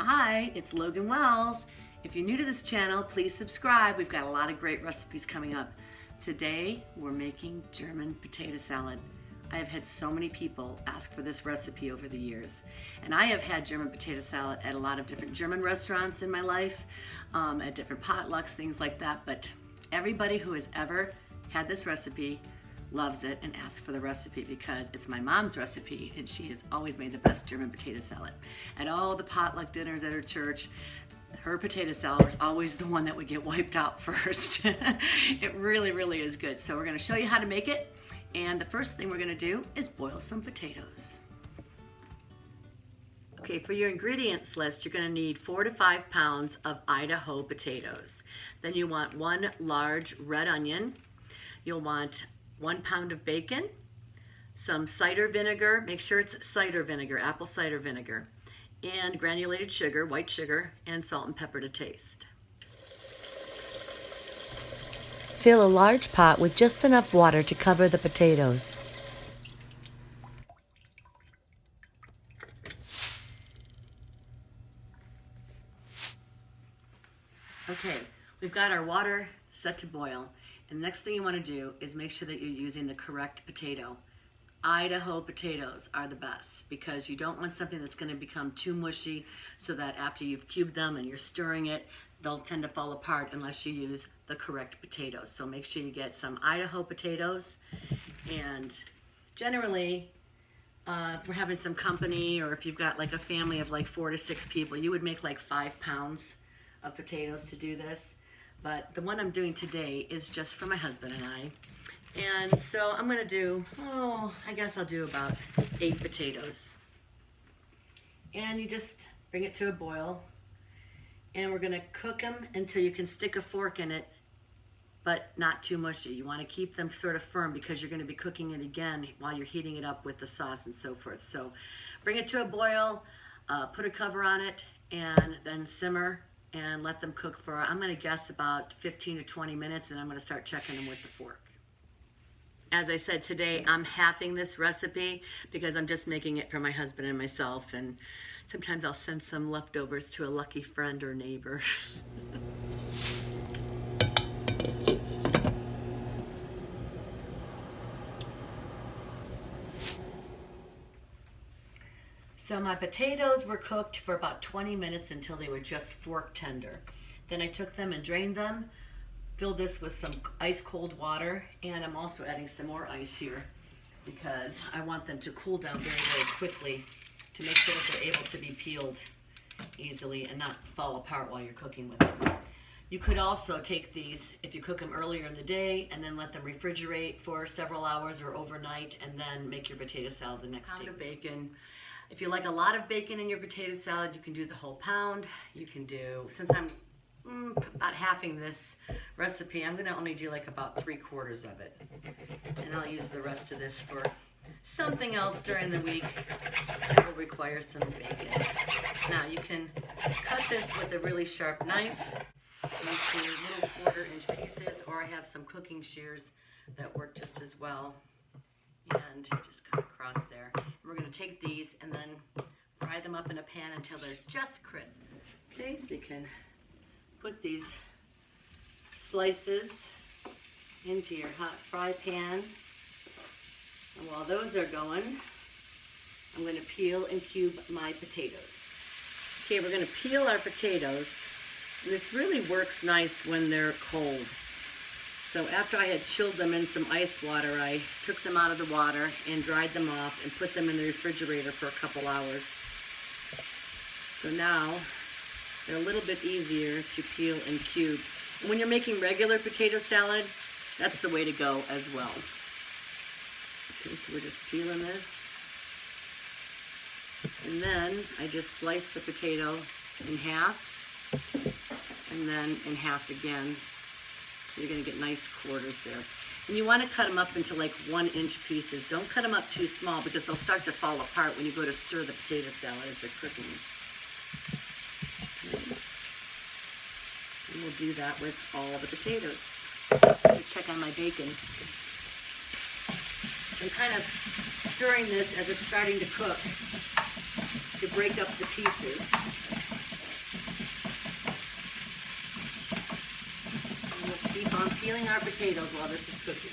Hi, it's Logan Wells. If you're new to this channel, please subscribe. We've got a lot of great recipes coming up. Today, we're making German potato salad. I have had so many people ask for this recipe over the years. And I have had German potato salad at a lot of different German restaurants in my life, at different potlucks, things like that. But everybody who has ever had this recipe loves it and asks for the recipe because it's my mom's recipe and she has always made the best German potato salad. At all the potluck dinners at her church, her potato salad was always the one that would get wiped out first. It really, really is good. So we're going to show you how to make it. And the first thing we're going to do is boil some potatoes. Okay, for your ingredients list, you're going to need 4 to 5 pounds of Idaho potatoes. Then you want 1 large red onion. You'll want 1 pound of bacon, some cider vinegar, make sure it's cider vinegar, apple cider vinegar, and granulated sugar, white sugar, and salt and pepper to taste. Fill a large pot with just enough water to cover the potatoes. Okay, we've got our water set to boil. And the next thing you want to do is make sure that you're using the correct potato. Idaho potatoes are the best because you don't want something that's going to become too mushy so that after you've cubed them and you're stirring it, they'll tend to fall apart unless you use the correct potatoes. So make sure you get some Idaho potatoes. And generally, if we're having some company or if you've got like a family of like 4 to 6 people, you would make like 5 pounds of potatoes to do this. But the one I'm doing today is just for my husband and I. And so I'm gonna do, I guess I'll do about 8 potatoes. And you just bring it to a boil. And we're gonna cook them until you can stick a fork in it, but not too mushy. You wanna keep them sort of firm because you're gonna be cooking it again while you're heating it up with the sauce and so forth. So bring it to a boil, put a cover on it, and then simmer and let them cook for, I'm gonna guess about 15 to 20 minutes, and I'm gonna start checking them with the fork. As I said, today I'm halving this recipe because I'm just making it for my husband and myself, and sometimes I'll send some leftovers to a lucky friend or neighbor. So my potatoes were cooked for about 20 minutes until they were just fork tender. Then I took them and drained them, filled this with some ice cold water, and I'm also adding some more ice here because I want them to cool down very, very quickly to make sure that they're able to be peeled easily and not fall apart while you're cooking with them. You could also take these, if you cook them earlier in the day, and then let them refrigerate for several hours or overnight, and then make your potato salad the next day. Pound of bacon. If you like a lot of bacon in your potato salad, you can do the whole pound. You can do, since I'm about halving this recipe, I'm gonna only do like about 3/4 of it. And I'll use the rest of this for something else during the week that will require some bacon. Now you can cut this with a really sharp knife into little 1/4-inch pieces, or I have some cooking shears that work just as well. And just cut across there. And we're going to take these and then fry them up in a pan until they're just crisp. Okay, so you can put these slices into your hot fry pan. And while those are going, I'm going to peel and cube my potatoes. Okay, we're going to peel our potatoes. And this really works nice when they're cold. So after I had chilled them in some ice water, I took them out of the water and dried them off and put them in the refrigerator for a couple hours. So now they're a little bit easier to peel and cube. And when you're making regular potato salad, that's the way to go as well. Okay, so we're just peeling this. And then I just slice the potato in half and then in half again. So you're going to get nice quarters there. And you want to cut them up into like 1-inch pieces. Don't cut them up too small because they'll start to fall apart when you go to stir the potato salad as they're cooking. Okay. And we'll do that with all the potatoes. Let me check on my bacon. I'm kind of stirring this as it's starting to cook to break up the pieces. So I'm peeling our potatoes while this is cooking.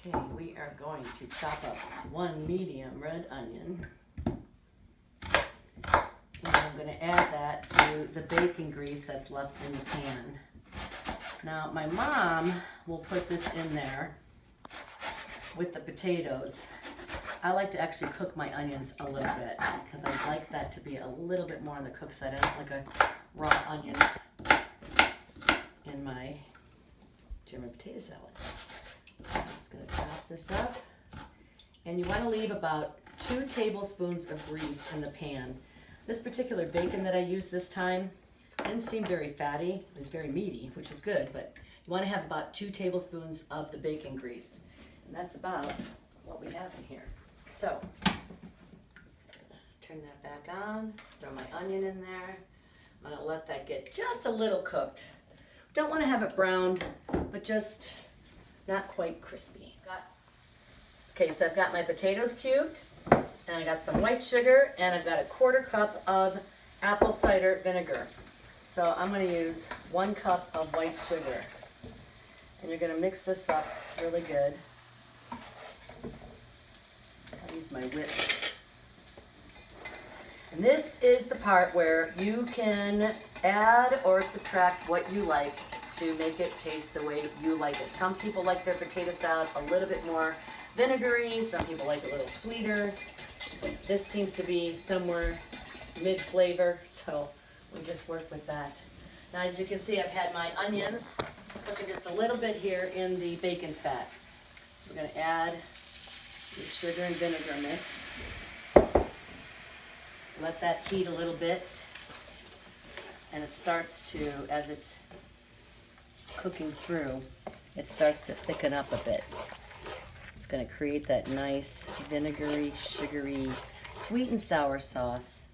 Okay, we are going to chop up one medium red onion. And I'm going to add that to the bacon grease that's left in the pan. Now, my mom will put this in there with the potatoes. I like to actually cook my onions a little bit because I like that to be a little bit more on the cooked side. I don't like a raw onion in my German potato salad. I'm just going to chop this up. And you want to leave about 2 tablespoons of grease in the pan. This particular bacon that I used this time didn't seem very fatty. It was very meaty, which is good, but you want to have about 2 tablespoons of the bacon grease. And that's about what we have in here. So, turn that back on, throw my onion in there. I'm going to let that get just a little cooked. Don't want to have it browned, but just not quite crispy. Okay, so I've got my potatoes cubed, and I got some white sugar, and I've got a 1/4 cup of apple cider vinegar. So I'm going to use 1 cup of white sugar. And you're going to mix this up really good. I'll use my whisk. And this is the part where you can add or subtract what you like to make it taste the way you like it. Some people like their potato salad a little bit more vinegary, some people like it a little sweeter. This seems to be somewhere mid-flavor, so we just work with that. Now, as you can see, I've had my onions cooking just a little bit here in the bacon fat. So we're going to add your sugar and vinegar mix. Let that heat a little bit, and it starts to, as it's cooking through, it starts to thicken up a bit. It's going to create that nice vinegary, sugary, sweet and sour sauce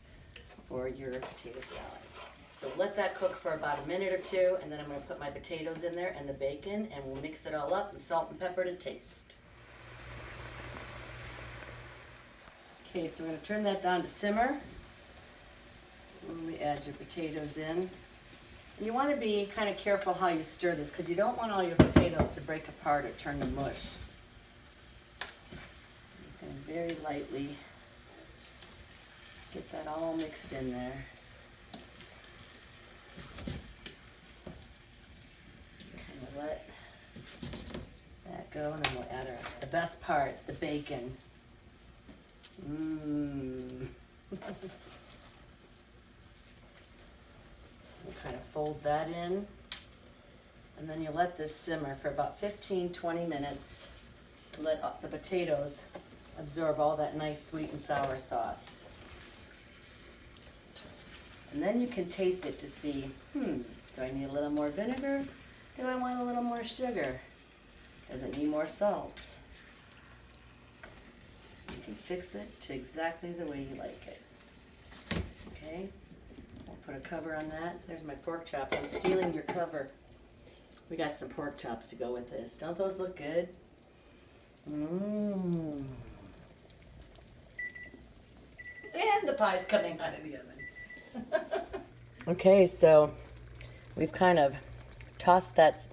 for your potato salad. So let that cook for about a minute or 2, and then I'm going to put my potatoes in there and the bacon, and we'll mix it all up and salt and pepper to taste. Okay, so we're going to turn that down to simmer. Slowly add your potatoes in. And you want to be kind of careful how you stir this because you don't want all your potatoes to break apart or turn to mush. I'm just going to very lightly get that all mixed in there. Kind of let that go, and then we'll add the best part, the bacon. We'll kind of fold that in, and then you let this simmer for about 15-20 minutes. Let the potatoes absorb all that nice sweet and sour sauce. And then you can taste it to see, do I need a little more vinegar? Do I want a little more sugar? Does it need more salt? You can fix it to exactly the way you like it. Okay, we'll put a cover on that. There's my pork chops. I'm stealing your cover. We got some pork chops to go with this. Don't those look good? And the pie's coming out of the oven. Okay, so we've kind of tossed that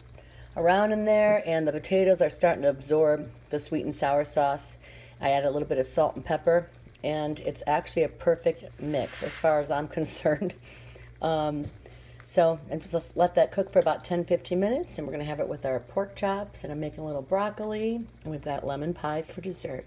around in there, and the potatoes are starting to absorb the sweet and sour sauce. I add a little bit of salt and pepper, and it's actually a perfect mix as far as I'm concerned. So and just let that cook for about 10-15 minutes, and we're going to have it with our pork chops, and I'm making a little broccoli, and we've got lemon pie for dessert.